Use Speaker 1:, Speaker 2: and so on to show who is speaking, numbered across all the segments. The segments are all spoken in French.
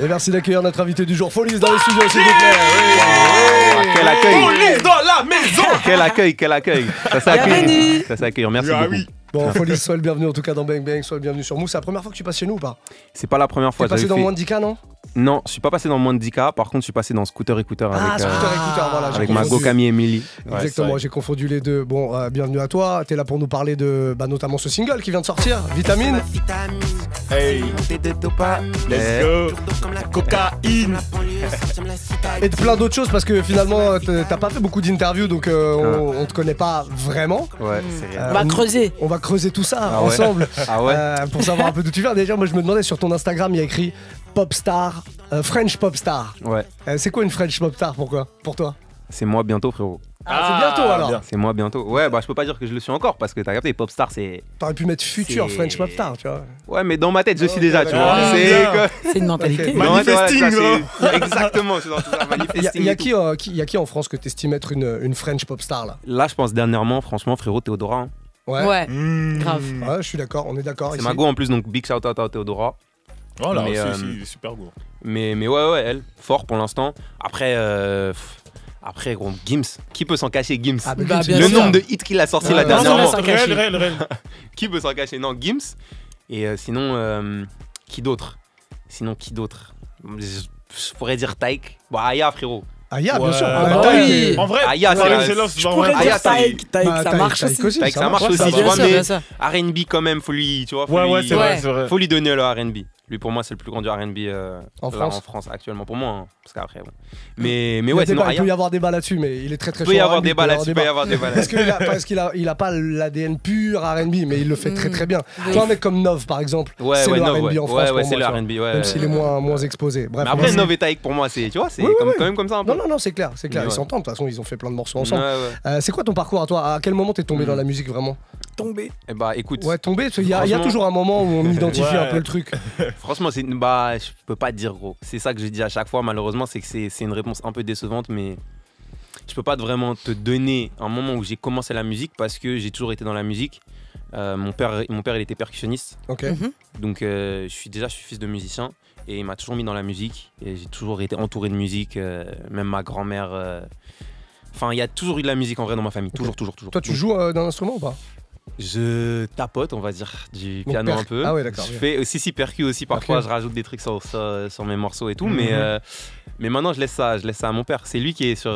Speaker 1: Et merci d'accueillir notre invité du jour, Folies dans les studios, s'il vous plaît.
Speaker 2: Quel accueil.
Speaker 3: Folies dans la maison.
Speaker 2: Quel accueil. Ça s'accueille. Ça s'accueille, merci beaucoup.
Speaker 3: Oui.
Speaker 1: Bon, Folies, sois le bienvenu en tout cas dans Bang Bang, sois le bienvenu sur Mousse. C'est la première fois que tu passes chez nous ou pas?
Speaker 2: C'est pas la première fois.
Speaker 1: T'es passé dans moins de 10K, non?
Speaker 2: Non, je suis pas passé dans moins de 10K. Par contre, je suis passé dans Scooter Écouteur
Speaker 1: voilà.
Speaker 2: avec ma go Camille Emily.
Speaker 1: Exactement, j'ai confondu les deux. Bon, bienvenue à toi. T'es là pour nous parler de notamment ce single qui vient de sortir, Vitamine.
Speaker 3: Hey, let's go. Cocaïne.
Speaker 1: Et de plein d'autres choses parce que finalement, t'as pas fait beaucoup d'interviews donc on te connaît pas vraiment.
Speaker 2: Ouais, c'est réel.
Speaker 4: On va creuser.
Speaker 1: On va creuser tout ça
Speaker 2: Ah ouais.
Speaker 1: ensemble
Speaker 2: Ah ouais.
Speaker 1: pour savoir un peu d'où tu viens. Déjà, moi je me demandais sur ton Instagram, il y a écrit Popstar, French Popstar.
Speaker 2: Ouais.
Speaker 1: C'est quoi une French Popstar pour toi?
Speaker 2: C'est moi bientôt, frérot.
Speaker 1: C'est bientôt alors.
Speaker 3: bien.
Speaker 2: C'est moi bientôt. Ouais, bah je peux pas dire que je le suis encore parce que t'as capté, Popstar c'est.
Speaker 1: T'aurais pu mettre futur
Speaker 2: C'est-
Speaker 1: French Popstar, tu vois.
Speaker 2: Ouais, mais dans ma tête, je suis déjà, tu
Speaker 1: d'accord.
Speaker 2: vois.
Speaker 3: Ah,
Speaker 2: C'est
Speaker 3: bien.
Speaker 2: que-
Speaker 4: C'est une mentalité.
Speaker 1: Ok.
Speaker 2: Dans ma tête,
Speaker 3: Manifesting,
Speaker 2: voilà, ça, c'est- Exactement, je suis dans tout ça,
Speaker 1: Il
Speaker 2: manifesting.
Speaker 1: y a
Speaker 2: et tout.
Speaker 1: qui en France que t'estimes être une French Popstar là?
Speaker 2: Là, je pense dernièrement, franchement, frérot, Théodora. hein.
Speaker 4: Ouais,
Speaker 3: Mmh.
Speaker 4: grave.
Speaker 1: Ouais, je suis d'accord, on est d'accord.
Speaker 2: C'est
Speaker 1: ici.
Speaker 2: ma go en plus, donc big shout out à Théodora.
Speaker 3: Oh là,
Speaker 2: Mais,
Speaker 3: c'est super beau.
Speaker 2: Mais ouais, elle, fort pour l'instant. Après, gros, Gims. Qui peut s'en cacher, Gims?
Speaker 1: Ah, bah,
Speaker 4: Bah,
Speaker 1: Gims,
Speaker 4: bien
Speaker 2: Le
Speaker 4: sûr.
Speaker 2: nombre de hits qu'il a sorti
Speaker 1: Ouais,
Speaker 2: la
Speaker 1: ouais.
Speaker 2: dernière
Speaker 4: Non,
Speaker 2: fois.
Speaker 4: sans cacher.
Speaker 3: Réel.
Speaker 2: Qui peut s'en cacher? Non, Gims. Et sinon, qui d'autre? Je pourrais dire Taïk. Bon, Aya, frérot.
Speaker 1: Ah, bien
Speaker 3: Ouais.
Speaker 1: sûr.
Speaker 4: Ah,
Speaker 1: mais
Speaker 4: bah
Speaker 1: Taïk,
Speaker 4: oui.
Speaker 3: En vrai,
Speaker 2: Aya, c'est
Speaker 3: ouais,
Speaker 2: la-
Speaker 3: c'est l'offre,
Speaker 4: Je
Speaker 3: genre,
Speaker 4: pourrais
Speaker 3: ouais.
Speaker 4: dire
Speaker 2: Aya,
Speaker 4: Taïk,
Speaker 1: Bah,
Speaker 4: ça marche aussi.
Speaker 2: Taïk, ça marche
Speaker 3: Ouais,
Speaker 2: aussi,
Speaker 3: ça
Speaker 2: tu
Speaker 3: marche.
Speaker 2: vois,
Speaker 4: Bien sûr, bien
Speaker 2: mais
Speaker 4: sûr.
Speaker 2: R&B quand même, faut lui, tu vois. Faut
Speaker 3: Ouais,
Speaker 2: lui-
Speaker 3: c'est vrai, c'est vrai.
Speaker 2: Faut lui donner le R&B. Lui, pour moi, c'est le plus grand du R&B
Speaker 1: En
Speaker 2: là,
Speaker 1: France.
Speaker 2: en France actuellement. Pour moi, hein, parce qu'après, bon. Mais
Speaker 1: Il y a
Speaker 2: ouais,
Speaker 1: débat,
Speaker 2: sinon,
Speaker 1: il peut
Speaker 2: Aya.
Speaker 1: y avoir débat là-dessus, mais il est très très
Speaker 2: Il peut y
Speaker 1: chaud en
Speaker 2: avoir
Speaker 1: R&B,
Speaker 2: débat là-dessus, il peut y avoir débat
Speaker 1: Parce
Speaker 2: là-dessus.
Speaker 1: qu'il a pas l'ADN pur R&B, mais il le fait très très bien.
Speaker 4: Oui.
Speaker 1: Tu vois, un mec comme Nov par exemple,
Speaker 2: Ouais,
Speaker 1: c'est
Speaker 2: ouais,
Speaker 1: le
Speaker 2: Nov,
Speaker 1: R&B
Speaker 2: ouais.
Speaker 1: en France
Speaker 2: Ouais,
Speaker 1: pour
Speaker 2: ouais,
Speaker 1: moi,
Speaker 2: c'est le
Speaker 1: tu vois.
Speaker 2: R&B, ouais.
Speaker 1: Même s'il est moins exposé. Bref,
Speaker 2: Mais après,
Speaker 1: moi,
Speaker 2: Nov et Taïk, pour moi, c'est, tu vois, c'est
Speaker 1: Oui, oui,
Speaker 2: quand
Speaker 1: oui.
Speaker 2: même comme ça un peu.
Speaker 1: Non, c'est clair,
Speaker 2: Mais
Speaker 1: ils
Speaker 2: ouais.
Speaker 1: s'entendent, de toute façon, ils ont fait plein de morceaux
Speaker 2: Ouais,
Speaker 1: ensemble.
Speaker 2: ouais.
Speaker 1: C'est quoi ton parcours à toi? À quel moment t'es tombé dans la musique vraiment?
Speaker 4: Tomber.
Speaker 2: Eh bah, écoute,
Speaker 1: Ouais, tombé, parce qu'il y a
Speaker 2: Franchement-
Speaker 1: toujours un moment où on identifie
Speaker 3: Ouais.
Speaker 1: un peu le truc.
Speaker 2: franchement, je peux pas te dire, gros. C'est ça que je dis à chaque fois, malheureusement, c'est que c'est une réponse un peu décevante, mais je peux pas vraiment te donner un moment où j'ai commencé la musique parce que j'ai toujours été dans la musique. Mon père, il était percussionniste,
Speaker 1: Ok.
Speaker 4: Mhm.
Speaker 2: donc je suis fils de musicien et il m'a toujours mis dans la musique et j'ai toujours été entouré de musique, même ma grand-mère. Enfin, il y a toujours eu de la musique en vrai dans ma famille, toujours.
Speaker 1: Toi, tu
Speaker 2: Donc,
Speaker 1: joues d'un instrument ou pas?
Speaker 2: Je tapote, on va dire, du
Speaker 1: Donc,
Speaker 2: piano un peu.
Speaker 1: Ah ouais, d'accord.
Speaker 2: Je fais aussi percu aussi parfois,
Speaker 1: Ok.
Speaker 2: je rajoute des trucs sur mes morceaux et tout, mais maintenant je laisse ça à mon père. C'est lui qui est sur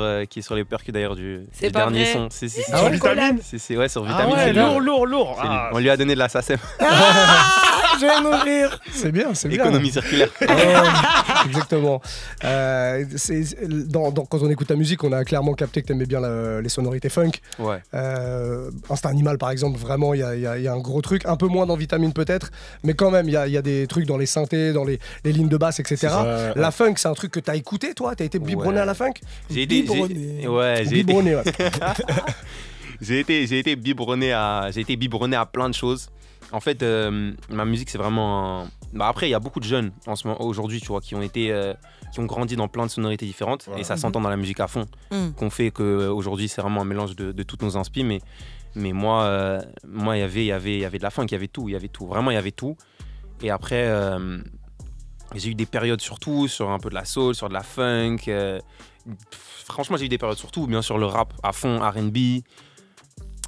Speaker 2: les percus d'ailleurs du
Speaker 4: C'est pas
Speaker 2: dernier
Speaker 4: vrai.
Speaker 2: son. C'est
Speaker 1: Ah ouais,
Speaker 3: Vitamine.
Speaker 2: ouais, sur
Speaker 3: Ah
Speaker 2: Vitamine.
Speaker 3: ouais,
Speaker 2: c'est lui.
Speaker 3: lourd.
Speaker 2: C'est lui.
Speaker 3: Ah,
Speaker 2: On lui a donné de la SACEM,
Speaker 4: Je vais mourir.
Speaker 1: C'est bien.
Speaker 2: économie circulaire.
Speaker 1: Exactement. Quand on écoute ta musique, on a clairement capté que t'aimais bien les sonorités funk.
Speaker 2: Ouais.
Speaker 1: Instinct Animal, par exemple, vraiment, il y a un gros truc. Un peu moins dans Vitamine, peut-être, mais quand même, il y a des trucs dans les synthés, dans les lignes de basse, etc.
Speaker 3: ça,
Speaker 1: La funk, c'est un truc que t'as écouté, toi? T'as été biberonné
Speaker 2: Ouais.
Speaker 1: à la funk?
Speaker 2: J'ai été,
Speaker 4: Biberonné.
Speaker 1: Biberonné, ouais.
Speaker 2: j'ai été biberonné à plein de choses. En fait, ma musique, c'est vraiment. Bah après, il y a beaucoup de jeunes aujourd'hui, tu vois, qui ont grandi dans plein de sonorités différentes
Speaker 3: Ouais.
Speaker 2: et ça s'entend dans la musique à fond. Qu'on fait qu'aujourd'hui, c'est vraiment un mélange de toutes nos inspi. Mais moi, il y avait de la funk, il y avait tout. Vraiment, il y avait tout. Et après, j'ai eu des périodes surtout sur un peu de la soul, sur de la funk. Franchement, j'ai eu des périodes surtout, bien sûr, le rap à fond, R&B.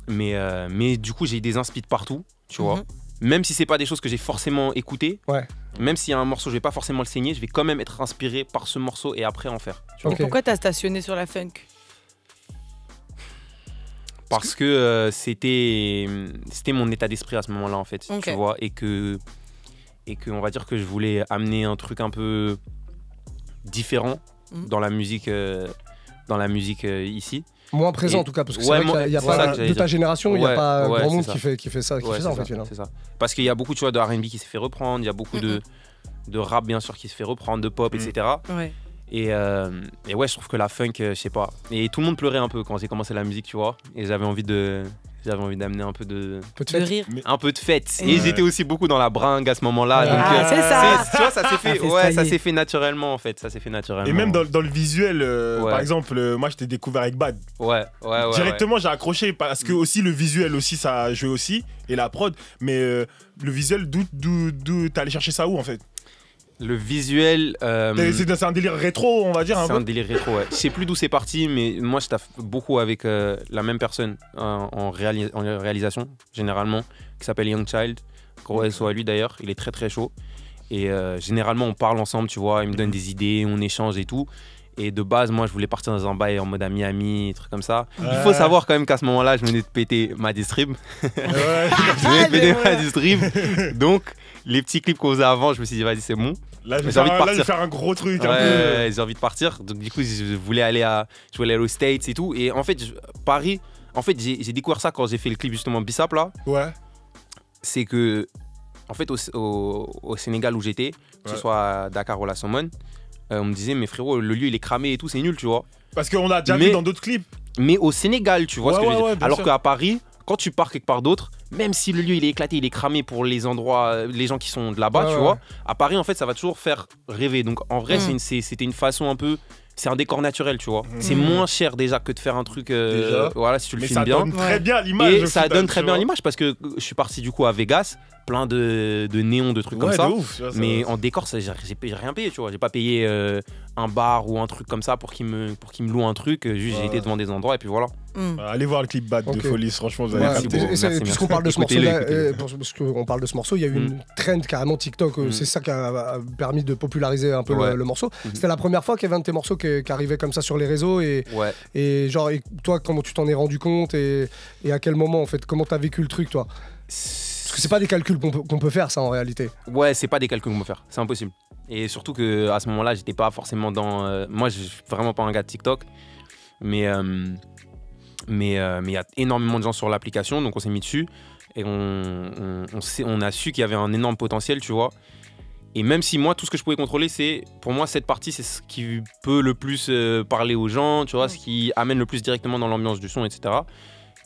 Speaker 2: Mais du coup, j'ai eu des inspi de partout, tu vois. Même si c'est pas des choses que j'ai forcément écoutées,
Speaker 1: Ouais.
Speaker 2: même s'il y a un morceau, je vais pas forcément le saigner, je vais quand même être inspiré par ce morceau et après en faire. Tu vois.
Speaker 1: Ok.
Speaker 4: Et pourquoi t'as stationné sur la funk?
Speaker 2: Parce que c'était mon état d'esprit à ce moment-là, en fait,
Speaker 4: Ok.
Speaker 2: tu vois. Et que, on va dire que je voulais amener un truc un peu différent dans la musique ici.
Speaker 1: Moins présent,
Speaker 2: Et-
Speaker 1: en tout cas, parce que
Speaker 2: ouais,
Speaker 1: c'est vrai qu'il y a
Speaker 2: c'est ça
Speaker 1: pas
Speaker 2: que j'allais
Speaker 1: de ta
Speaker 2: dire.
Speaker 1: génération, il n'y a
Speaker 2: Ouais,
Speaker 1: pas
Speaker 2: ouais,
Speaker 1: grand
Speaker 2: c'est
Speaker 1: monde
Speaker 2: ça.
Speaker 1: qui fait ça,
Speaker 2: Ouais,
Speaker 1: en fait, finalement.
Speaker 2: c'est ça. Parce qu'il y a beaucoup, tu vois, de R&B qui s'est fait reprendre, il y a beaucoup de rap, bien sûr, qui se fait reprendre, de pop, etc.
Speaker 4: Ouais.
Speaker 2: Et ouais, je trouve que la funk, je sais pas. Et tout le monde pleurait un peu quand j'ai commencé la musique, tu vois. Et j'avais envie d'amener un peu de
Speaker 1: Peu de
Speaker 4: De
Speaker 1: fête.
Speaker 4: rire.
Speaker 2: un peu de fête. Et j'étais aussi beaucoup dans la bringue à ce moment-là.
Speaker 1: Ah,
Speaker 2: Donc,
Speaker 4: c'est ça.
Speaker 2: tu vois, ça s'est fait,
Speaker 4: fait
Speaker 2: ouais, ça
Speaker 4: styler.
Speaker 2: s'est fait naturellement en fait. Ça s'est fait naturellement.
Speaker 3: Et même dans le visuel,
Speaker 2: Ouais.
Speaker 3: par exemple, moi je t'ai découvert avec Bad.
Speaker 2: Ouais.
Speaker 3: Directement j'ai accroché parce que aussi le visuel aussi ça a joué aussi et la prod. Mais le visuel, d'où t'es allé chercher ça où en fait?
Speaker 2: Le visuel.
Speaker 3: C'est un délire rétro, on va dire.
Speaker 2: C'est un délire rétro, ouais. Je sais plus d'où c'est parti, mais moi je taffe beaucoup avec la même personne en réalisation, généralement, qui s'appelle Young Child. Gros SO à lui d'ailleurs, il est très très chaud. Et généralement on parle ensemble, tu vois, il me donne des idées, on échange et tout. Et de base, moi je voulais partir dans un bail en mode à Miami, truc comme ça. Il faut savoir quand même qu'à ce moment-là, je venais de péter ma distrib. Je venais de péter ma distrib. Donc, les petits clips qu'on faisait avant, je me suis dit, vas-y, c'est bon.
Speaker 3: Là, j'ai envie de faire un gros truc.
Speaker 2: Ouais, j'ai envie de partir. Donc, du coup, je voulais aller aux States et tout. Et en fait, Paris, en fait, j'ai découvert ça quand j'ai fait le clip justement Bissap là.
Speaker 3: Ouais.
Speaker 2: C'est que, en fait, au Sénégal où j'étais, que ce soit à Dakar ou à la Somone, on me disait, mais frérot, le lieu il est cramé et tout, c'est nul, tu vois.
Speaker 3: Parce qu'on l'a déjà vu dans d'autres clips.
Speaker 2: Mais au Sénégal, tu vois ce que je veux dire. Alors
Speaker 3: sûr.
Speaker 2: qu'à Paris, quand tu pars quelque part d'autre, même si le lieu il est éclaté, il est cramé pour les endroits, les gens qui sont de là-bas, tu vois, à Paris, en fait, ça va toujours faire rêver. Donc en vrai, c'était une façon un peu. C'est un décor naturel, tu vois. C'est moins cher déjà que de faire un truc. Voilà, si tu le filmes bien.
Speaker 3: Ça donne très bien l'image.
Speaker 2: Et ça donne très bien l'image parce que je suis parti du coup à Vegas, plein de néons, de trucs comme ça.
Speaker 3: Ouf,
Speaker 2: mais en décor, j'ai rien payé, tu vois. J'ai pas payé un bar ou un truc comme ça pour qu'ils me louent un truc. Juste, j'ai été devant des endroits et puis voilà.
Speaker 3: Allez voir le clip Bad de Folie, franchement, vous allez
Speaker 2: capter.
Speaker 1: Puisqu'on parle de ce morceau, il y a eu une trend carrément TikTok. C'est ça qui a permis de populariser un peu le morceau. C'était la première fois qu'il y avait un de tes morceaux qui arrivait comme ça sur les réseaux. Et genre, toi, comment tu t'en es rendu compte et à quel moment, en fait, comment t'as vécu le truc, toi? Parce que c'est pas des calculs qu'on peut faire, ça, en réalité.
Speaker 2: Ouais, c'est pas des calculs qu'on peut faire. C'est impossible. Et surtout qu'à ce moment-là, j'étais pas forcément dans. Moi, je suis vraiment pas un gars de TikTok. Mais il y a énormément de gens sur l'application, donc on s'est mis dessus et on a su qu'il y avait un énorme potentiel, tu vois. Et même si moi, tout ce que je pouvais contrôler, c'est, pour moi, cette partie, c'est ce qui peut le plus parler aux gens, tu vois, ce qui amène le plus directement dans l'ambiance du son, etc.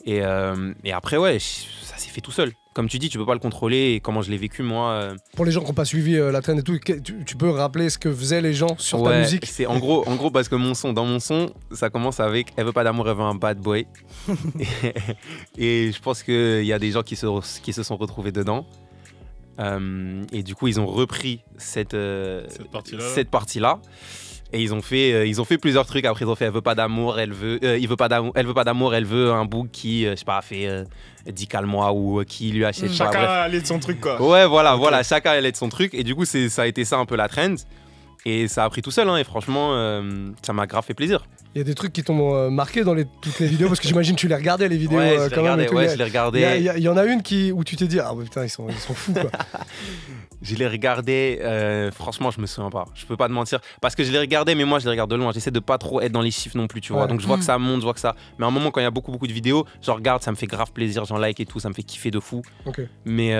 Speaker 2: Et après, ouais, ça s'est fait tout seul. Comme tu dis, tu peux pas le contrôler et comment je l'ai vécu, moi.
Speaker 1: Pour les gens qui n'ont pas suivi la traîne et tout, tu peux rappeler ce que faisaient les gens sur ta musique?
Speaker 2: C'est en gros parce que dans mon son, ça commence avec Elle veut pas d'amour, elle veut un bad boy. et je pense qu'il y a des gens qui se sont retrouvés dedans. Et du coup, ils ont repris cette partie-là. Et ils ont fait plusieurs trucs. Après, ils ont fait Elle veut pas d'amour, elle veut pas d'amour, elle veut un bouc qui, je sais pas, fait 10 calmois ou qui lui achète.
Speaker 3: Chacun allait de son truc, quoi.
Speaker 2: Ouais, voilà, chacun allait de son truc. Et du coup, ça a été ça un peu la trend. Et ça a pris tout seul, hein, et franchement, ça m'a grave fait plaisir.
Speaker 1: Il y a des trucs qui t'ont marqué dans toutes les vidéos, parce que j'imagine que tu les regardais, les vidéos.
Speaker 2: Ouais, je les regardais.
Speaker 1: Il y en a une où tu t'es dit, ah ouais, putain, ils sont fous, quoi.
Speaker 2: Je les regardais, franchement, je me souviens pas. Je peux pas te mentir. Parce que je les regardais, mais moi, je les regarde de loin. J'essaie de pas trop être dans les chiffres non plus, tu vois. Donc, je vois que ça monte, je vois que ça. Mais à un moment, quand il y a beaucoup de vidéos, je regarde, ça me fait grave plaisir, j'en like et tout, ça me fait kiffer de fou.
Speaker 1: Okay.
Speaker 2: Mais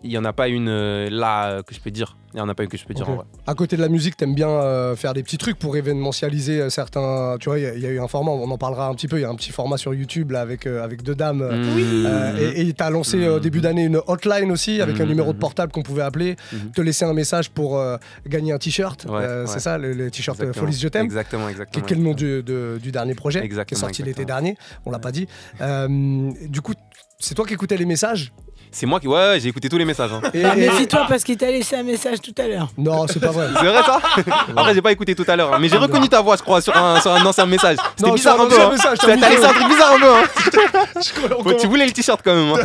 Speaker 2: il y en a pas une là que je peux dire. Il y en a pas une que je peux dire en vrai.
Speaker 1: À côté de la musique, t'aimes bien faire des petits trucs pour événementialiser certains. Tu vois, il y a eu un format, on en parlera un petit peu. Il y a un petit format sur YouTube là, avec deux dames. Et t'as lancé au début d'année une hotline aussi avec un numéro de portable qu'on pouvait appeler, te laisser un message pour gagner un t-shirt. C'est ça, le t-shirt Folie je t'aime.
Speaker 2: Exactement.
Speaker 1: Qui est le nom du dernier projet qui est sorti l'été dernier. On l'a pas dit. Du coup, c'est toi qui écoutais les messages?
Speaker 2: C'est moi qui. J'ai écouté tous les messages. Hein.
Speaker 4: Méfie-toi parce qu'il t'a laissé un message tout à l'heure.
Speaker 1: Non, c'est pas vrai.
Speaker 2: C'est vrai ça? Après, j'ai pas écouté tout à l'heure. Hein. Mais j'ai reconnu ta voix, je crois, sur un ancien message. C'était bizarre un peu. T'as laissé un truc bizarre un peu. Hein. Tu voulais le t-shirt quand même. Hein.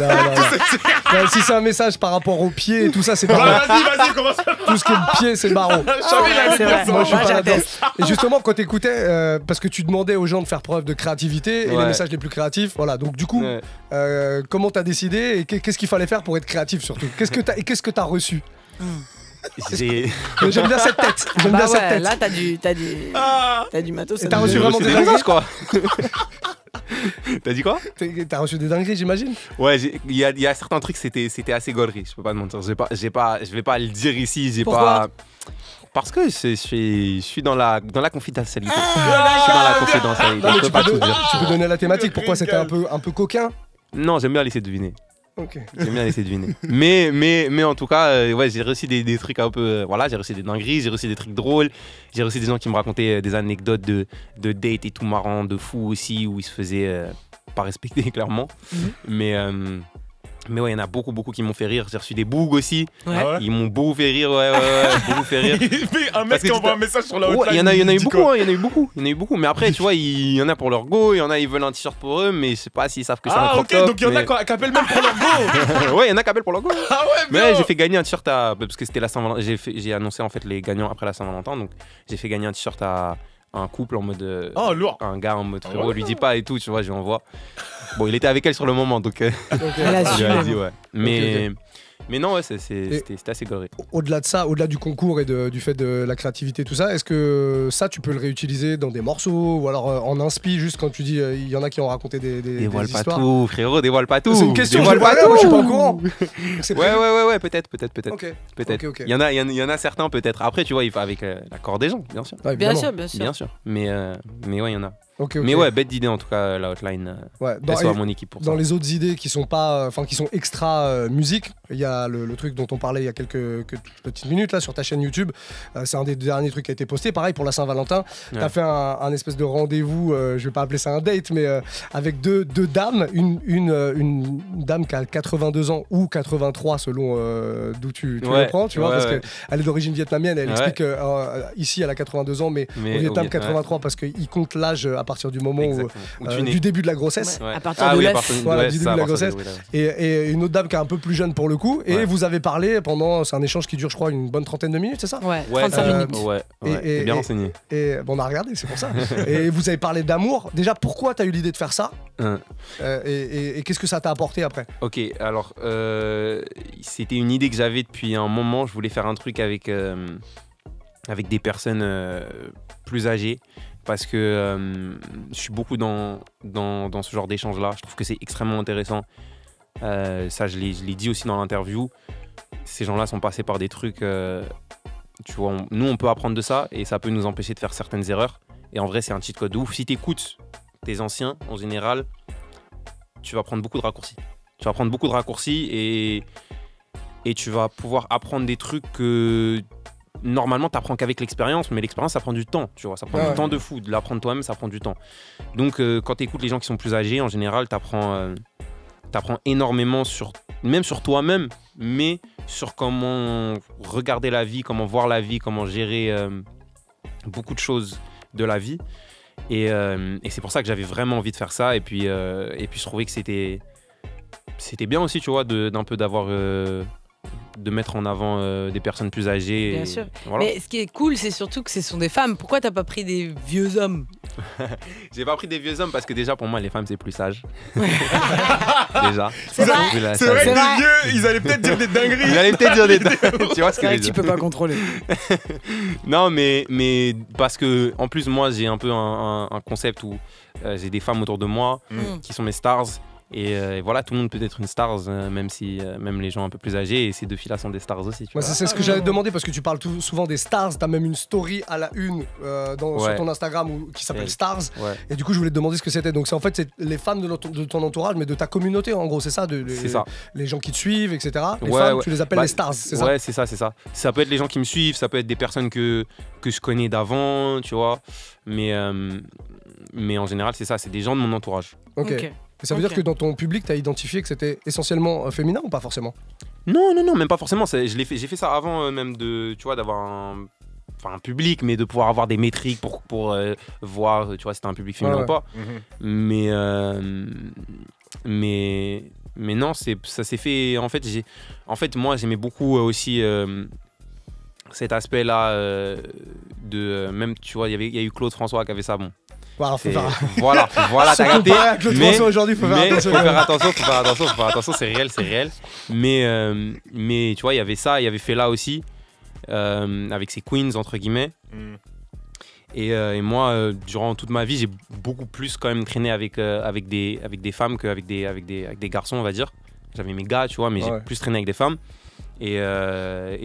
Speaker 1: Non, si c'est un message par rapport au pied et tout ça, c'est pas vrai.
Speaker 3: Vas-y, commence.
Speaker 1: Tout ce qui est le pied, c'est baron.
Speaker 4: C'est vrai.
Speaker 1: Moi, je suis pas là-dedans. Et justement, quand t'écoutais, parce que tu demandais aux gens de faire preuve de créativité et les messages les plus créatifs, voilà. Donc, du coup, comment t'as décidé et qu'est-ce qu'il fallait faire pour être créatif surtout? Qu'est-ce que t'as reçu? J'aime bien cette tête.
Speaker 4: Là, t'as du matos.
Speaker 1: T'as reçu vraiment des dingueries,
Speaker 2: quoi. T'as dit quoi?
Speaker 1: T'as reçu des dingueries, j'imagine.
Speaker 2: Ouais, il y a certains trucs, c'était assez gaulerie. Je peux pas te mentir. Je vais pas le dire ici.
Speaker 4: Pourquoi?
Speaker 2: Parce que je suis dans la confidentialité. Je suis dans la confidentialité. Je peux pas tout dire.
Speaker 1: Tu peux donner la thématique. Pourquoi c'était un peu coquin?
Speaker 2: Non, j'aime bien laisser deviner.
Speaker 1: Ok.
Speaker 2: J'aime bien laisser deviner. Mais en tout cas, j'ai reçu des trucs un peu. Voilà, j'ai reçu des dingueries, j'ai reçu des trucs drôles. J'ai reçu des gens qui me racontaient des anecdotes de dates et tout marrant, de fous aussi, où ils se faisaient pas respecter clairement. Mais Mais ouais, il y en a beaucoup qui m'ont fait rire. J'ai reçu des bougs aussi.
Speaker 4: Ouais.
Speaker 3: Ah ouais.
Speaker 2: Ils m'ont beaucoup fait rire, beaucoup fait rire.
Speaker 3: Un mec qui envoie un message sur la hotline.
Speaker 2: Il y en a eu beaucoup. Mais après, tu vois, il y en a pour leur go, il y en a, ils veulent un t-shirt pour eux, mais je sais pas s'ils savent que c'est un crop top.
Speaker 3: Donc il y en a qui appellent même pour leur go.
Speaker 2: Ouais, il y en a qui appellent pour leur go.
Speaker 3: Ah ouais,
Speaker 2: mais ouais, j'ai fait gagner un t-shirt parce que c'était la Saint-Valentin. J'ai annoncé en fait les gagnants après la Saint-Valentin, donc j'ai fait gagner un t-shirt à un couple en mode.
Speaker 3: Oh, lourd.
Speaker 2: Un gars en mode frérot, lui dis pas et tout, tu vois, je lui envoie. Bon, il était avec elle sur le moment, donc. Je lui ai dit, ouais. Mais non, ouais, c'était assez goré.
Speaker 1: Au-delà de ça, au-delà du concours et du fait de la créativité, tout ça, est-ce que ça, tu peux le réutiliser dans des morceaux ou alors en inspi, juste quand tu dis il y en a qui ont raconté des
Speaker 2: dévoile pas
Speaker 1: histoires.
Speaker 2: tout, frérot, dévoile pas tout.
Speaker 1: C'est une question,
Speaker 2: dévoile pas tout.
Speaker 1: Moi, je suis pas au courant.
Speaker 2: Ouais, peut-être.
Speaker 1: Okay.
Speaker 2: Peut-être.
Speaker 1: Okay.
Speaker 2: Il y en a certains, peut-être. Après, tu vois, il faut avec l'accord des gens, bien sûr.
Speaker 1: Ouais,
Speaker 4: Bien sûr.
Speaker 2: Bien sûr. Mais ouais, il y en a.
Speaker 1: Okay.
Speaker 2: Mais ouais, bête d'idée en tout cas, la hotline. C'est à mon équipe pour ça.
Speaker 1: Dans les autres idées qui sont pas, qui sont extra musique, il y a le truc dont on parlait il y a quelques petites minutes là sur ta chaîne YouTube. C'est un des derniers trucs qui a été posté. Pareil pour la Saint-Valentin. T'as fait un espèce de rendez-vous. Je vais pas appeler ça un date, mais avec deux dames, une dame qui a 82 ans ou 83 selon d'où tu le prends, tu vois, parce que elle est d'origine vietnamienne. Elle explique ici elle a 82 ans, mais au Vietnam 83 parce qu'ils comptent l'âge à partir du moment du début de la grossesse.
Speaker 4: À partir de l'œuf.
Speaker 1: Voilà, du début de la grossesse. Et une autre dame qui est un peu plus jeune pour le coup. Et vous avez parlé pendant, c'est un échange qui dure, je crois, une bonne trentaine de minutes, c'est ça?
Speaker 4: Ouais, 35 minutes.
Speaker 2: Ouais, bien renseigné.
Speaker 1: Et bon, on a regardé, c'est pour ça. Et vous avez parlé d'amour. Déjà, pourquoi t'as eu l'idée de faire ça? Et qu'est-ce que ça t'a apporté après?
Speaker 2: Ok, alors, c'était une idée que j'avais depuis un moment. Je voulais faire un truc avec des personnes plus âgées. Parce que je suis beaucoup dans ce genre d'échange-là. Je trouve que c'est extrêmement intéressant. Ça, je l'ai dit aussi dans l'interview. Ces gens-là sont passés par des trucs... tu vois, nous, on peut apprendre de ça et ça peut nous empêcher de faire certaines erreurs. Et en vrai, c'est un cheat code de ouf. Si tu écoutes tes anciens, en général, tu vas prendre beaucoup de raccourcis. Et tu vas pouvoir apprendre des trucs que... Normalement, tu apprends qu'avec l'expérience, mais l'expérience, ça prend du temps, tu vois. Ça prend du temps de fou. De l'apprendre toi-même, ça prend du temps. Donc, quand tu écoutes les gens qui sont plus âgés, en général, tu apprends énormément même sur toi-même, mais sur comment regarder la vie, comment voir la vie, comment gérer beaucoup de choses de la vie. Et c'est pour ça que j'avais vraiment envie de faire ça. Et puis je trouvais que c'était bien aussi, tu vois, d'un peu d'avoir... de mettre en avant des personnes plus âgées.
Speaker 4: Bien sûr.
Speaker 2: Voilà.
Speaker 4: Mais ce qui est cool, c'est surtout que ce sont des femmes. Pourquoi t'as pas pris des vieux hommes?
Speaker 2: J'ai pas pris des vieux hommes parce que déjà, pour moi, les femmes, c'est plus sage. Déjà.
Speaker 4: C'est vrai.
Speaker 3: C'est vrai que des vieux, ils allaient peut-être dire des dingueries.
Speaker 2: Ils allaient peut-être dire des dingueries. Tu vois ce que je veux dire?
Speaker 4: Tu peux pas contrôler.
Speaker 2: Non, mais parce que, en plus, moi, j'ai un peu un concept où j'ai des femmes autour de moi qui sont mes stars. Et voilà, tout le monde peut être une star, même les gens un peu plus âgés. Et ces deux filles-là sont des stars aussi.
Speaker 1: C'est ce que j'allais te demander parce que tu parles souvent des stars. T'as même une story à la une sur ton Instagram qui s'appelle Stars. Ouais. Et du coup, je voulais te demander ce que c'était. Donc, c'est les femmes de ton entourage, mais de ta communauté, en gros, c'est ça, les gens qui te suivent, etc. Les femmes, tu les appelles les stars, c'est ça?
Speaker 2: Ouais, c'est ça. Ça peut être les gens qui me suivent, ça peut être des personnes que je connais d'avant, tu vois. Mais en général, c'est ça, c'est des gens de mon entourage.
Speaker 1: Ok. Et ça veut dire que dans ton public, tu as identifié que c'était essentiellement féminin ou pas forcément?
Speaker 2: Non, même pas forcément. J'ai fait ça avant même d'avoir un public, mais de pouvoir avoir des métriques pour voir, tu vois, si c'était un public féminin ou pas. Mais non, ça s'est fait. En fait, moi, j'aimais beaucoup aussi cet aspect-là même, tu vois, il y a eu Claude François qui avait ça, bon. Voilà, t'as capté.
Speaker 1: Mais aujourd'hui, faut faire
Speaker 2: attention, c'est réel. Mais tu vois, il y avait ça, il y avait Fela aussi, avec ses queens entre guillemets. Et moi, durant toute ma vie, j'ai beaucoup plus quand même traîné avec des femmes qu'avec des garçons, on va dire. J'avais mes gars, tu vois, mais j'ai plus traîné avec des femmes. Et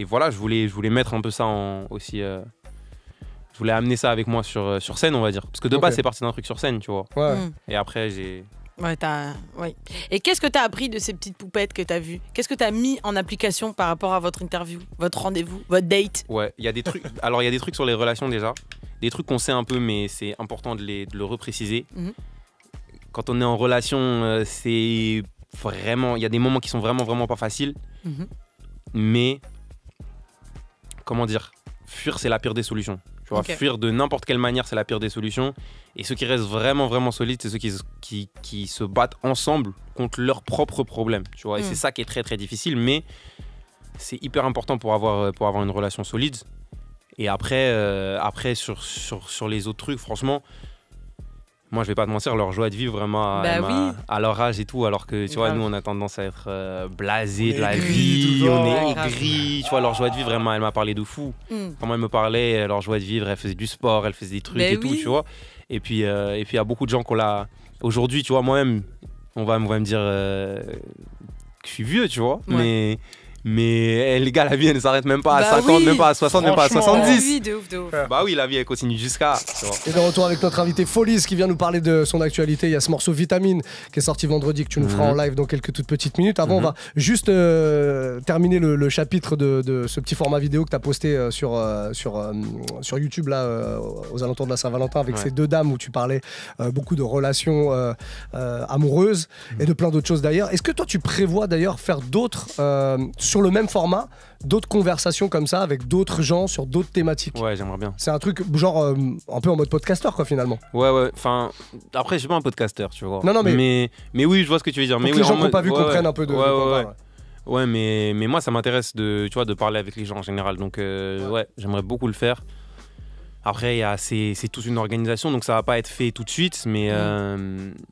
Speaker 2: voilà, je voulais mettre un peu ça aussi. Je voulais amener ça avec moi sur scène, on va dire. Parce que de base, c'est parti d'un truc sur scène, tu vois. Et après, j'ai...
Speaker 4: Ouais. Et qu'est-ce que tu as appris de ces petites poupettes que tu as vues? Qu'est-ce que tu as mis en application par rapport à votre interview, votre rendez-vous, votre date?
Speaker 2: Ouais, il y a des trucs. Alors, il y a des trucs sur les relations déjà. Des trucs qu'on sait un peu, mais c'est important de le repréciser. Quand on est en relation, c'est vraiment, il y a des moments qui sont vraiment pas faciles. Mais, comment dire, fuir, c'est la pire des solutions. Tu vois, fuir de n'importe quelle manière, c'est la pire des solutions. Et ceux qui restent vraiment solides, c'est ceux qui se battent ensemble contre leurs propres problèmes. Tu vois, et c'est ça qui est très difficile, mais c'est hyper important pour avoir une relation solide. Et après sur les autres trucs, franchement, moi je vais pas te mentir, leur joie de vivre vraiment à leur âge et tout, alors que tu vois, nous on a tendance à être blasés de la vie, on est aigris, tu vois, leur joie de vivre vraiment, elle m'a parlé de fou. Comment elle me parlait, leur joie de vivre, elle faisait du sport, elle faisait des trucs tout, tu vois. Et puis il y a beaucoup de gens qu'on l'a aujourd'hui, tu vois, moi-même on va me dire que je suis vieux, tu vois, mais les gars, la vie elle ne s'arrête même pas à 50, même pas à 60, même pas à 70.
Speaker 4: Oui, de ouf.
Speaker 2: Bah oui, la vie elle continue jusqu'à.
Speaker 1: Et de retour avec notre invité Folies qui vient nous parler de son actualité. Il y a ce morceau Vitamine qui est sorti vendredi que tu nous feras en live dans quelques toutes petites minutes. Avant, on va juste terminer le chapitre de ce petit format vidéo que tu as posté sur YouTube là, aux alentours de la Saint-Valentin avec ces deux dames où tu parlais beaucoup de relations amoureuses et de plein d'autres choses d'ailleurs. Est-ce que toi tu prévois d'ailleurs faire d'autres sur le même format, d'autres conversations comme ça avec d'autres gens sur d'autres thématiques?
Speaker 2: Ouais, j'aimerais bien.
Speaker 1: C'est un truc genre un peu en mode podcasteur quoi finalement.
Speaker 2: Ouais. Enfin, après je suis pas un podcasteur, tu vois.
Speaker 1: Non, mais
Speaker 2: oui, je vois ce que tu veux dire. Mais
Speaker 1: les gens qui n'ont pas vu comprennent un peu de.
Speaker 2: Ouais, mais moi ça m'intéresse de parler avec les gens en général. Donc j'aimerais beaucoup le faire. Après, c'est toute une organisation, donc ça va pas être fait tout de suite, mais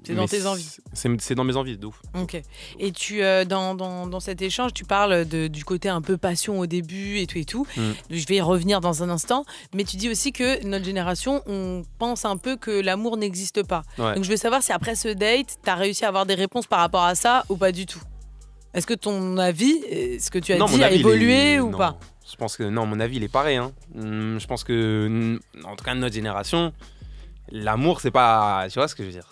Speaker 4: c'est dans tes envies.
Speaker 2: C'est dans mes envies, de ouf.
Speaker 4: Ok. Et tu dans cet échange, tu parles du côté un peu passion au début et tout. Je vais y revenir dans un instant, mais tu dis aussi que notre génération, on pense un peu que l'amour n'existe pas. Ouais. Donc je veux savoir si après ce date, tu as réussi à avoir des réponses par rapport à ça ou pas du tout. Est-ce que ton avis, ce que tu as dit, a évolué ou pas?
Speaker 2: Je pense que non, mon avis il est pareil. Je pense que, en tout cas de notre génération, l'amour c'est pas. Tu vois ce que je veux dire?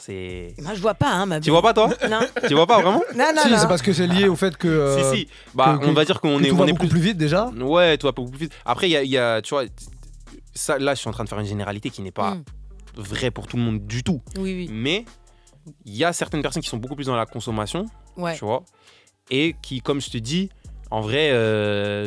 Speaker 4: Moi je vois pas, ma vie.
Speaker 2: Tu vois pas toi?
Speaker 4: Non.
Speaker 2: Tu vois pas vraiment?
Speaker 4: Non.
Speaker 1: C'est parce que c'est lié au fait que.
Speaker 2: Si. Bah on va dire qu'on est
Speaker 1: beaucoup plus vite déjà.
Speaker 2: Ouais, tout va beaucoup plus vite. Après il y a, tu vois, ça, là je suis en train de faire une généralité qui n'est pas vraie pour tout le monde du tout.
Speaker 4: Oui.
Speaker 2: Mais il y a certaines personnes qui sont beaucoup plus dans la consommation, tu vois, et qui, comme je te dis. En vrai,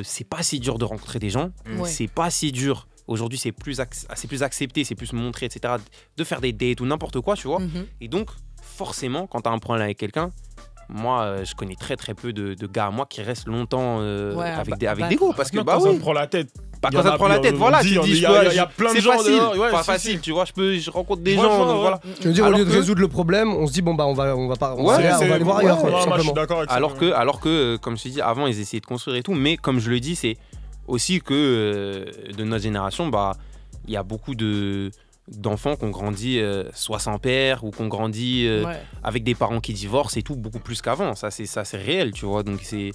Speaker 2: c'est pas si dur de rencontrer des gens. C'est pas si dur. Aujourd'hui, c'est plus accepté, c'est plus montré, etc. De faire des dates ou n'importe quoi, tu vois. Et donc, forcément, quand t'as un problème avec quelqu'un, moi, je connais très peu de gars à moi qui restent longtemps avec des goûts. Parce que,
Speaker 3: quand ça te prend la tête.
Speaker 2: Pas quand ça te prend la tête, voilà. Tu dis,
Speaker 3: il y a plein de gens
Speaker 2: facile.
Speaker 3: dehors.
Speaker 2: Pas facile, tu vois. Je rencontre des gens, donc voilà.
Speaker 1: Tu veux dire, au lieu de résoudre le problème, on se dit, bon, bah, on va aller voir ailleurs,
Speaker 3: moi, je suis d'accord avec ça.
Speaker 2: Alors que, comme je te dis, avant, ils essayaient de construire et tout. Mais comme je le dis, c'est aussi que de notre génération, bah, il y a beaucoup d'enfants qui ont grandi soit sans père ou qui ont grandi avec des parents qui divorcent et tout, beaucoup plus qu'avant. Ça, c'est réel, tu vois. Donc, je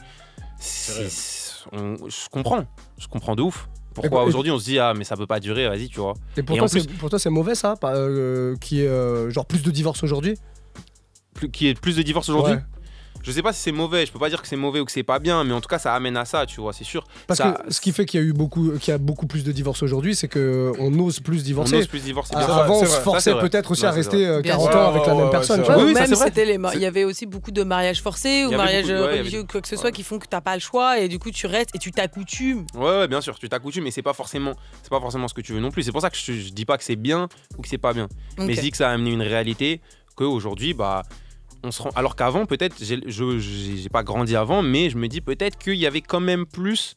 Speaker 2: comprends de ouf. Pourquoi aujourd'hui on se dit mais ça peut pas durer, vas-y, tu vois.
Speaker 1: Et pour toi c'est mauvais ça, qui est genre plus de divorces aujourd'hui?
Speaker 2: Qui est plus de divorces aujourd'hui? Je sais pas si c'est mauvais, je peux pas dire que c'est mauvais ou que c'est pas bien, mais en tout cas ça amène à ça, tu vois, c'est sûr.
Speaker 1: Parce que ce qui fait qu'il y a beaucoup plus de divorces aujourd'hui, c'est qu'on ose plus divorcer.
Speaker 2: On ose plus divorcer, bien sûr.
Speaker 1: Avant on se forçait peut-être aussi à rester 40 ans avec la même personne.
Speaker 4: Oui, même il y avait aussi beaucoup de mariages forcés ou mariages religieux ou quoi que ce soit qui font que t'as pas le choix et du coup tu restes et tu t'accoutumes.
Speaker 2: Ouais, bien sûr, tu t'accoutumes, mais c'est pas forcément ce que tu veux non plus. C'est pour ça que je dis pas que c'est bien ou que c'est pas bien. Mais je dis que ça a amené une réalité qu'aujourd'hui, bah. Alors qu'avant, peut-être, j'ai pas grandi avant, mais je me dis peut-être qu'il y avait quand même plus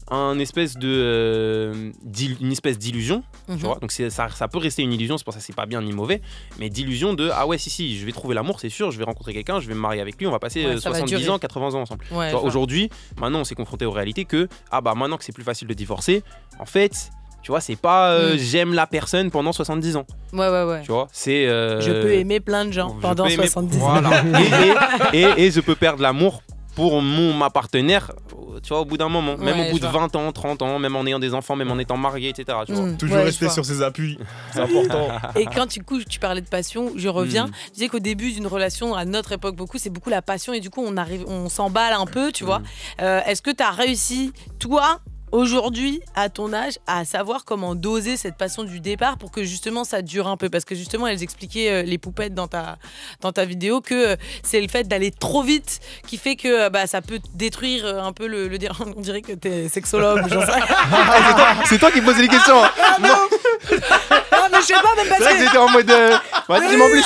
Speaker 2: une espèce d'illusion, tu vois. Donc ça peut rester une illusion, c'est pour ça que c'est pas bien ni mauvais, mais d'illusion de si, je vais trouver l'amour, c'est sûr, je vais rencontrer quelqu'un, je vais me marier avec lui, on va passer 70 ans, 80 ans ensemble. Aujourd'hui, maintenant, on s'est confronté aux réalités que maintenant que c'est plus facile de divorcer, en fait. Tu vois, c'est pas j'aime la personne pendant 70 ans.
Speaker 4: Ouais.
Speaker 2: Tu vois, c'est.
Speaker 4: Je peux aimer plein de gens pendant 70 ans.
Speaker 2: Voilà. et je peux perdre l'amour pour ma partenaire, tu vois, au bout d'un moment. Même au bout de 20 ans, 30 ans, même en ayant des enfants, même en étant marié, etc. Tu vois.
Speaker 3: Toujours rester sur ses appuis, c'est important.
Speaker 4: Et quand tu parlais de passion, je reviens. Je disais qu'au début d'une relation, à notre époque, c'est beaucoup la passion et du coup, on s'emballe un peu, tu vois. Est-ce que tu as réussi, toi, aujourd'hui, à ton âge, à savoir comment doser cette passion du départ pour que justement ça dure un peu. Parce que justement, elles expliquaient, les poupettes dans ta vidéo, que c'est le fait d'aller trop vite qui fait que ça peut détruire un peu le on dirait que t'es sexologue ou j'en sais rien.
Speaker 2: C'est toi qui posais les questions.
Speaker 4: Non, mais je sais pas, même parce
Speaker 2: que j'étais en mode. Dis-moi plus.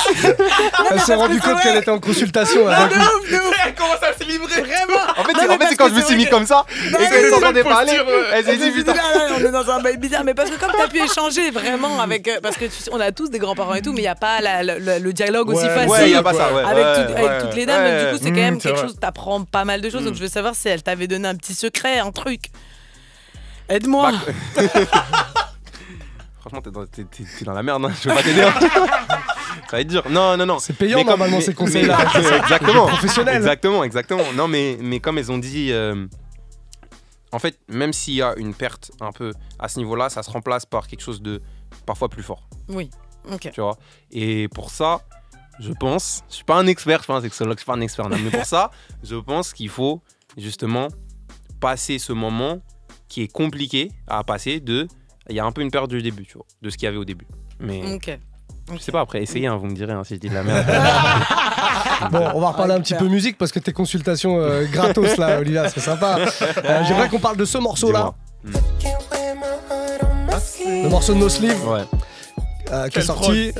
Speaker 1: Elle s'est rendue compte qu'elle était en consultation.
Speaker 3: Elle commence à se livrer.
Speaker 4: Vraiment.
Speaker 2: En fait, c'est quand je me suis mis comme ça et qu'elle s'entendait parler. Elle s'est dit putain.
Speaker 4: On est dans un bail bizarre, mais parce que comme t'as pu échanger vraiment avec. Parce que on a tous des grands-parents et tout, mais il n'y a pas le dialogue aussi facile.
Speaker 2: Ouais, il n'y a pas ça.
Speaker 4: Avec toutes les dames. Donc, du coup, c'est quand même quelque chose. T'apprends pas mal de choses. Donc, je veux savoir si elle t'avait donné un petit secret, un truc. Aide-moi.
Speaker 2: Franchement, t'es dans la merde, hein. Je veux pas t'aider. Ça va être dur. Non.
Speaker 1: C'est payant normalement ces conseils-là.
Speaker 2: Exactement.
Speaker 1: Professionnel.
Speaker 2: Exactement. Non, mais comme elles ont dit, en fait, même s'il y a une perte un peu à ce niveau-là, ça se remplace par quelque chose de parfois plus fort.
Speaker 4: Oui. Ok.
Speaker 2: Tu vois. Et pour ça, je pense, je suis pas un expert, je suis pas un sexologue, je suis pas un expert, non, mais pour ça, je pense qu'il faut justement passer ce moment qui est compliqué à passer il y a un peu une perte du début, tu vois, de ce qu'il y avait au début. Mais je sais pas, après, essayez, hein, vous me direz si je dis de la merde.
Speaker 1: Bon, on va reparler un petit peu musique parce que tes consultations gratos là, Olivia, c'est sympa. J'aimerais qu'on parle de ce morceau-là. Le morceau de No Sleeve.
Speaker 2: Ouais.
Speaker 1: Qui est sorti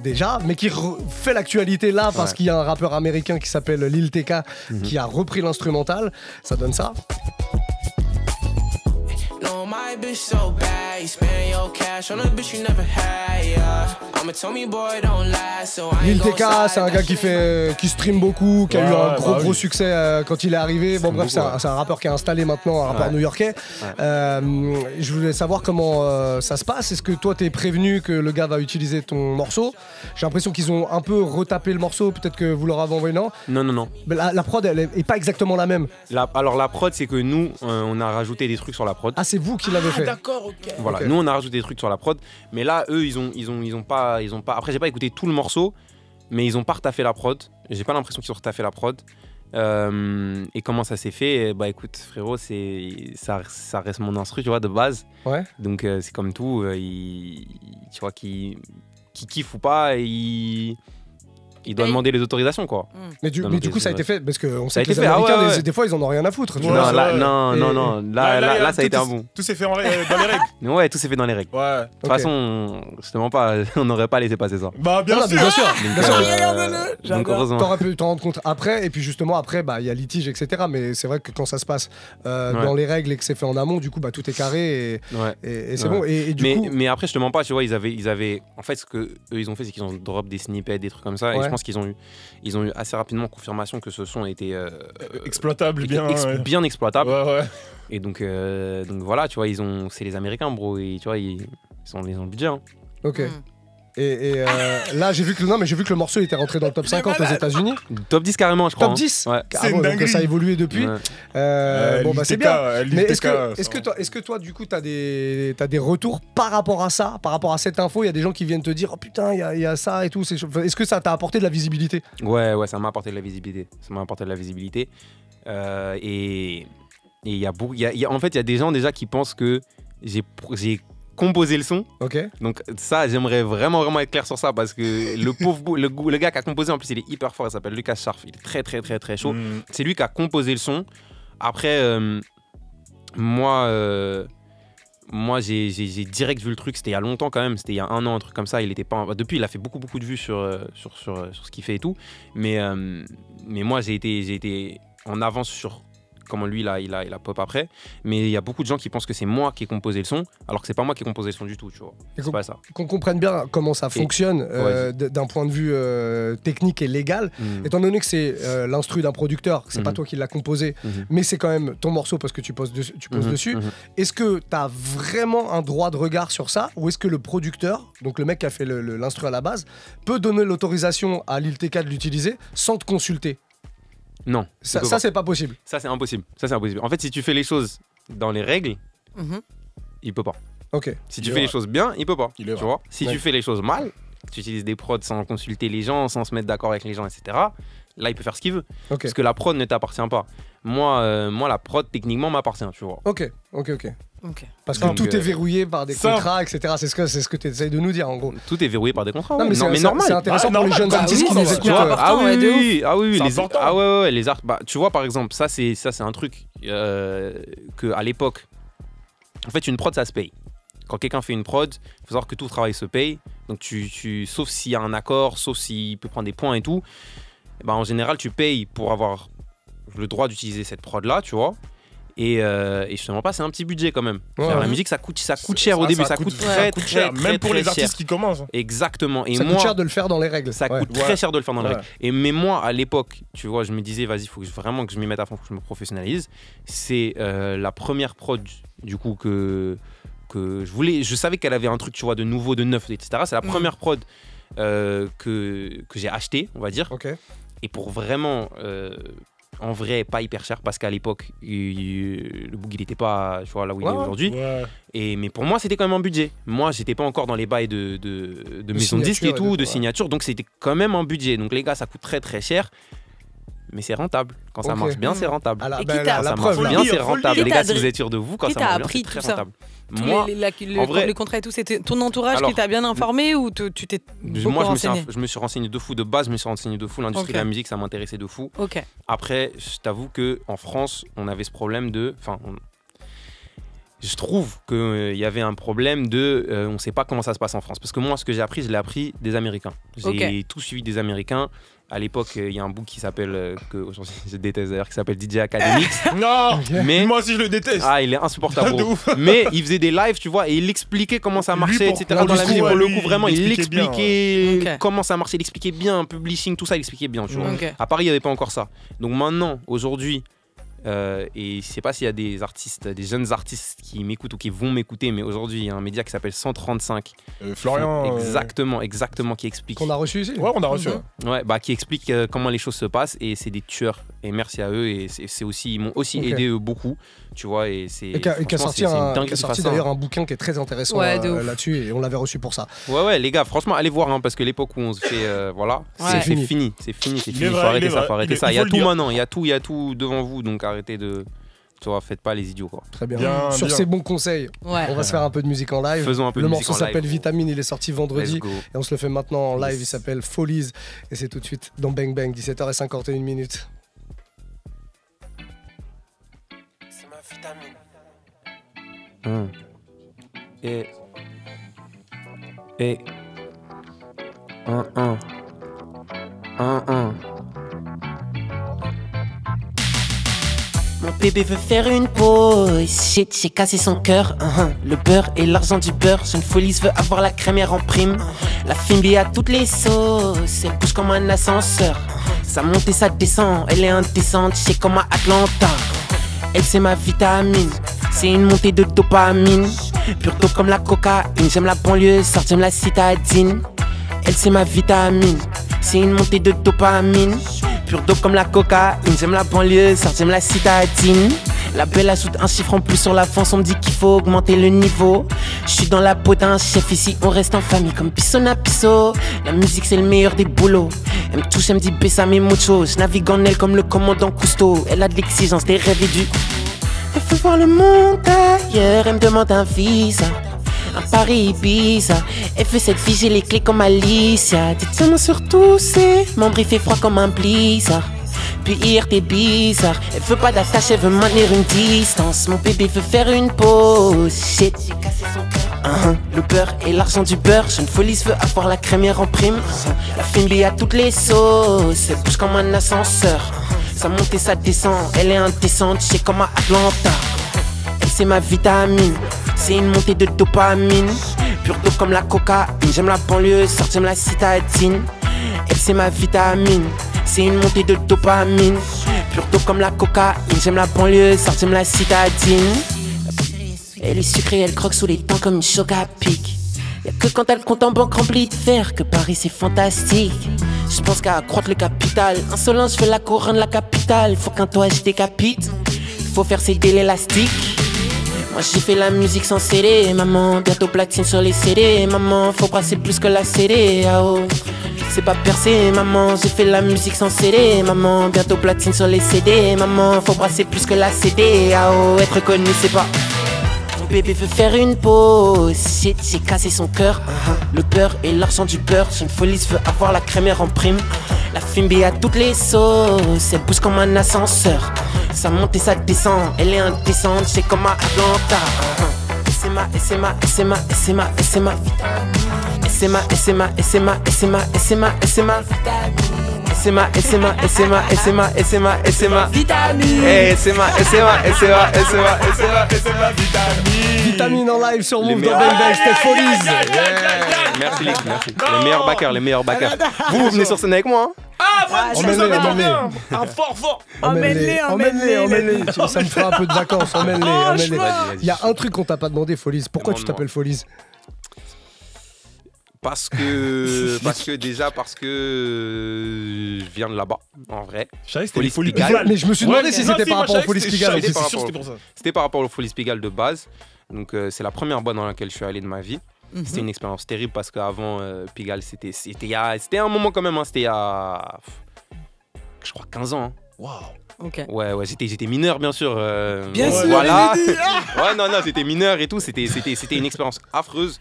Speaker 1: déjà, mais qui fait l'actualité là parce qu'il y a un rappeur américain qui s'appelle Lil TK qui a repris l'instrumental. Ça donne ça. Lil TK, c'est un gars qui stream beaucoup, qui a eu un gros succès quand il est arrivé. Bon bref, c'est un rappeur qui est installé maintenant, un rappeur new-yorkais. Je voulais savoir comment ça se passe. Est-ce que toi t'es prévenu que le gars va utiliser ton morceau? J'ai l'impression qu'ils ont un peu retapé le morceau, peut-être que vous leur avez envoyé, non?
Speaker 2: Non.
Speaker 1: Mais la prod, elle est pas exactement la même.
Speaker 2: Alors la prod, c'est que nous, on a rajouté des trucs sur la prod.
Speaker 1: Ah, c'est vous qui l'avez fait.
Speaker 4: D'accord, ok.
Speaker 2: Voilà, nous on a rajouté des trucs sur la prod, mais là eux ils ont pas. Après j'ai pas écouté tout le morceau, mais ils ont pas retaffé la prod. J'ai pas l'impression qu'ils ont retaffé la prod. Et comment ça s'est fait? Bah écoute frérot, ça reste mon instru, tu vois, de base.
Speaker 1: Ouais.
Speaker 2: Donc c'est comme tout, tu vois, qui kiffe ou pas, il doit demander les autorisations, quoi.
Speaker 1: Mais du coup, ça a été fait parce qu'on sait que les Américains, des fois, ils en ont rien à foutre.
Speaker 2: Non, là, ça a été un bon.
Speaker 3: Tout s'est fait dans les règles.
Speaker 2: Ouais, tout s'est fait dans les règles.
Speaker 3: Ouais.
Speaker 2: De toute façon, justement pas, on n'aurait pas laissé passer ça.
Speaker 3: Bah bien sûr.
Speaker 2: Donc heureusement.
Speaker 1: T'aurais pu t'en rendre compte après, et puis justement après, il y a litige, etc. Mais c'est vrai que quand ça se passe dans les règles et que c'est fait en amont, du coup, tout est carré et c'est bon.
Speaker 2: Mais après, je te mens pas, tu vois, ils avaient, en fait, ce que eux ils ont fait, c'est qu'ils ont drop des snippets, des trucs comme ça, et je pense qu'ils ont eu assez rapidement confirmation que ce son était
Speaker 3: exploitable,
Speaker 2: bien exploitable.
Speaker 3: Ouais.
Speaker 2: Et donc voilà, tu vois, c'est les Américains, bro, et tu vois, ils ont le budget. Hein.
Speaker 1: Ok. Et là, j'ai vu que le morceau était rentré dans le top 50 aux États-Unis.
Speaker 2: Top 10 carrément, je crois.
Speaker 1: Top 10
Speaker 2: ouais.
Speaker 1: Donc ça a évolué depuis.
Speaker 2: Ouais.
Speaker 1: C'est bien. Mais est-ce que toi, du coup, t'as des retours par rapport à ça, par rapport à cette info? Il y a des gens qui viennent te dire, oh putain, il y a ça et tout. Est-ce que ça t'a apporté de la visibilité?
Speaker 2: Ouais, ça m'a apporté de la visibilité. Et il y a en fait, il y a des gens déjà qui pensent que j'ai composer le son.
Speaker 1: Ok.
Speaker 2: Donc ça, j'aimerais vraiment être clair sur ça parce que le gars qui a composé, en plus, il est hyper fort. Il s'appelle Lucas Scharf. Il est très chaud. C'est lui qui a composé le son. Après, moi, j'ai direct vu le truc. C'était il y a longtemps quand même. C'était il y a 1 an, un truc comme ça. Il était pas. Depuis, il a fait beaucoup de vues sur ce qu'il fait et tout. Mais moi, j'ai été en avance sur comment lui il a pop après, mais il y a beaucoup de gens qui pensent que c'est moi qui ai composé le son, alors que c'est pas moi qui ai composé le son du tout, tu vois. C'est pas ça.
Speaker 1: Qu'on comprenne bien comment ça fonctionne d'un point de vue technique et légal, étant donné que c'est l'instru d'un producteur, c'est pas toi qui l'as composé, mais c'est quand même ton morceau parce que tu poses dessus. Est-ce que tu as vraiment un droit de regard sur ça, ou est-ce que le producteur, donc le mec qui a fait l'instru à la base, peut donner l'autorisation à Lil TK de l'utiliser sans te consulter?
Speaker 2: Non.
Speaker 1: Ça c'est pas possible.
Speaker 2: Ça, c'est impossible. En fait, si tu fais les choses dans les règles, il peut pas.
Speaker 1: Ok.
Speaker 2: Si tu fais les choses bien, il peut pas. Tu vois. Si tu fais les choses mal, tu utilises des prods sans consulter les gens, sans se mettre d'accord avec les gens, etc., là, il peut faire ce qu'il veut. Parce que la prod ne t'appartient pas. Moi, la prod, techniquement, m'appartient, tu vois.
Speaker 1: Ok. Parce que tout est verrouillé par des contrats, etc. C'est ce que tu essayes de nous dire, en gros.
Speaker 2: Tout est verrouillé par des contrats.
Speaker 1: Non, mais normal. C'est intéressant pour les jeunes artistes qui nous écoutent.
Speaker 2: Les arts. Bah, tu vois, par exemple, ça, c'est un truc que à l'époque, en fait, une prod, ça se paye. Quand quelqu'un fait une prod, il faut savoir que tout le travail se paye. Donc, sauf s'il y a un accord, sauf s'il peut prendre des points et tout, bah, en général, tu payes pour avoir le droit d'utiliser cette prod-là, tu vois. Et je te mens pas, c'est un petit budget quand même. La musique, ça coûte cher au début. Ça coûte très cher.
Speaker 3: Même pour les artistes qui commencent.
Speaker 2: Exactement. Et
Speaker 1: ça coûte cher de le faire dans les règles.
Speaker 2: Ça coûte très cher de le faire dans les règles. Mais moi, à l'époque, tu vois, je me disais, vas-y, il faut vraiment que je m'y mette à fond, il faut que je me professionnalise. C'est la première prod, du coup, que je voulais. Je savais qu'elle avait un truc, tu vois, de nouveau, de neuf, etc. C'est la première prod que j'ai acheté, on va dire. Et pour vraiment, en vrai, pas hyper cher, parce qu'à l'époque, le book, il n'était pas, tu vois, là où il est aujourd'hui. Mais pour moi, c'était quand même un budget. Moi, j'étais pas encore dans les bails de maison de disques et tout, de signature. Donc, c'était quand même un budget. Donc, les gars, ça coûte très, très cher. Mais c'est rentable. Quand ça marche bien, c'est rentable.
Speaker 4: Et
Speaker 2: quand ça marche bien, c'est rentable. Les gars, si vous êtes sûr de vous, quand ça marche bien, c'est très rentable.
Speaker 4: Moi, les contrats et tout, c'était ton entourage qui t'a bien informé ou tu t'es beaucoup renseigné?
Speaker 2: Je me suis renseigné de fou. De base, je me suis renseigné de fou. L'industrie de la musique, ça m'intéressait de fou. Après, je t'avoue qu'en France, on avait ce problème de... Je trouve qu'il y avait un problème de... on ne sait pas comment ça se passe en France. Parce que moi, ce que j'ai appris, je l'ai appris des Américains. J'ai tout suivi des Américains. À l'époque, il y a un book qui s'appelle, que aujourd'hui je déteste d'ailleurs, qui s'appelle DJ Academics.
Speaker 3: Non, mais moi aussi je le déteste.
Speaker 2: Ah, il est insupportable. Mais il faisait des lives, tu vois, et il expliquait comment ça marchait, etc. Dans la musique, pour le coup, vraiment, il expliquait comment ça marchait, il expliquait bien, publishing, tout ça, il expliquait bien, tu vois. À Paris, il n'y avait pas encore ça. Donc maintenant, aujourd'hui, et je ne sais pas s'il y a des artistes, des jeunes artistes qui m'écoutent ou qui vont m'écouter, mais aujourd'hui il y a un média qui s'appelle 135.
Speaker 3: Florian.
Speaker 2: Exactement, qui explique.
Speaker 1: Qu'on a reçu ici.
Speaker 3: Ouais, on a reçu.
Speaker 2: Ouais, qui explique comment les choses se passent, et c'est des tueurs. Et merci à eux, et ils m'ont aussi aidé beaucoup, tu vois. Et qui a sorti
Speaker 1: d'ailleurs un bouquin qui est très intéressant là-dessus, et on l'avait reçu pour ça.
Speaker 2: Ouais, les gars, franchement, allez voir, parce que l'époque où on se fait, voilà, c'est fini. Il faut arrêter ça. Il y a tout maintenant, il y a tout devant vous, donc arrêtez de... Tu vois, faites pas les idiots, quoi.
Speaker 1: Très bien. Sur ces bons conseils, on va se faire un peu de musique en live.
Speaker 2: Faisons un peu de musique en live.
Speaker 1: Le morceau s'appelle Vitamine, il est sorti vendredi. Et on se le fait maintenant en live, il s'appelle Folies. Et c'est tout de suite dans Bang Bang, 17h51.
Speaker 5: C'est ma vitamine. Mon bébé veut faire une pause. Shit, j'ai cassé son cœur. Le beurre et l'argent du beurre. Jeune Folies veut avoir la crémière en prime. La Fimbi a toutes les sauces. Elle bouge comme un ascenseur. Ça monte et ça descend. Elle est indécente, c'est comme à Atlanta. Elle c'est ma vitamine. C'est une montée de dopamine. Pure dope comme la cocaïne. J'aime la banlieue, sorte j'aime la citadine. Elle c'est ma vitamine. C'est une montée de dopamine. Pure dope comme la cocaïne, j'aime la banlieue, sorte j'aime la citadine. La belle ajoute un chiffre en plus sur l'avance, on me dit qu'il faut augmenter le niveau. Je suis dans la peau d'un chef, ici on reste en famille comme Pisson à Pisso. La musique c'est le meilleur des boulots. Elle me touche, elle me dit bésame mucho. Je navigue en elle comme le commandant Cousteau. Elle a de l'exigence, des rêves et du... Elle veut voir le monde ailleurs, elle me demande un visa. Un Paris Ibiza, elle fait cette fille, j'ai les clés comme Alicia. Dites-moi surtout, c'est mon brief est froid comme un blizzard. Puis hier t'es bizarre, elle veut pas d'attache, elle veut maintenir une distance. Mon bébé veut faire une pause, shit. Le beurre et l'argent du beurre, Jeune Folies veut avoir la crémière en prime. La Fimbi a toutes les sauces, elle bouge comme un ascenseur. Ça monte et ça descend, elle est indécente, c'est comme à Atlanta. Elle c'est ma vitamine. C'est une montée de dopamine. Pure dope comme la cocaïne. J'aime la banlieue, sorte j'aime la citadine. Elle c'est ma vitamine. C'est une montée de dopamine. Pure dope comme la cocaïne. J'aime la banlieue, sorte j'aime la citadine. Elle est sucrée, elle croque sous les dents comme une choc-à-pic. Y'a que quand elle compte en banque remplie de fer que Paris c'est fantastique. Je pense qu'à accroître le capital. Insolent, je fais la couronne, la capitale. Faut qu'un toit je décapite. Faut faire céder l'élastique. Moi j'ai fait la musique sans CD, maman, bientôt platine sur les CD. Maman, faut brasser plus que la CD, ah oh. c'est pas percé, maman. J'ai fait la musique sans CD, maman. Bientôt platine sur les CD, maman. Faut brasser plus que la CD. Ah oh, être connu, c'est pas. Mon bébé veut faire une pause. Shit, j'ai cassé son cœur. Le beurre et l'argent du beurre. J'ai une folie, veut avoir la crémière en prime. La Fimbi a toutes les sauces. Elle bouge comme un ascenseur. Ça monte et ça descend. Elle est indécente, c'est comme à Atlanta. C'est ma
Speaker 1: vitamine en live sur Move dans Bang Bang, c'était Folies.
Speaker 2: Merci les merci. Les meilleurs backers. Vous venez sur scène avec moi.
Speaker 1: Emmène-les.
Speaker 3: Fort.
Speaker 1: Emmène-les. Ça me fera un peu de vacances. Emmène-les. Il y a un truc qu'on t'a pas demandé, Folies. Pourquoi tu t'appelles Folies?
Speaker 2: Parce que je viens de là-bas, en vrai.
Speaker 3: Je savais que c'était les Folies
Speaker 2: Pigalle.
Speaker 1: Mais je me suis demandé si c'était par rapport aux Folies Pigalle.
Speaker 2: C'était par rapport aux Folies Pigalle de base. Donc c'est la première boîte dans laquelle je suis allé de ma vie. C'était une expérience terrible parce qu'avant Pigalle, c'était un moment quand même. C'était il y a, je crois, 15 ans.
Speaker 3: Waouh.
Speaker 4: Ok.
Speaker 2: Ouais, j'étais mineur, bien sûr.
Speaker 4: Bien sûr.
Speaker 2: Voilà. Ouais, non, j'étais mineur et tout. C'était une expérience affreuse.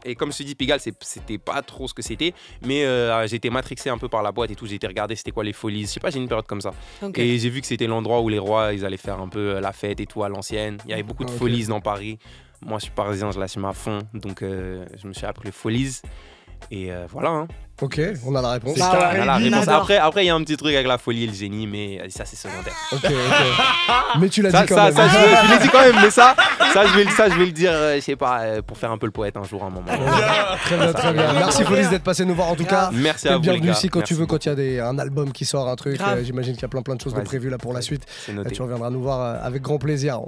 Speaker 2: Et comme je te dis, Pigalle, c'était pas trop ce que c'était. Mais j'ai été matrixé un peu par la boîte et tout. J'ai été regarder c'était quoi les Folies. Je sais pas, j'ai une période comme ça. Okay. Et j'ai vu que c'était l'endroit où les rois, ils allaient faire un peu la fête et tout à l'ancienne. Il y avait beaucoup de Folies dans Paris. Moi, je suis parisien, je l'assume à fond. Donc, je me suis appris les Folies. Et voilà. Hein.
Speaker 1: Ok, on a la réponse.
Speaker 2: On a la réponse. Après, il y a un petit truc avec la folie et le génie, mais ça, c'est secondaire.
Speaker 1: Ok. Mais tu l'as dit quand même.
Speaker 2: Je l'ai dit quand même, mais ça, je vais le dire, je sais pas, pour faire un peu le poète un jour, un moment.
Speaker 1: Très bien. Merci Folies d'être passé nous voir en tout cas.
Speaker 2: Merci à vous.
Speaker 1: Bienvenue ici quand tu veux, quand il y a un album qui sort, un truc. J'imagine qu'il y a plein de choses de prévues là pour la suite. Tu reviendras nous voir avec grand plaisir.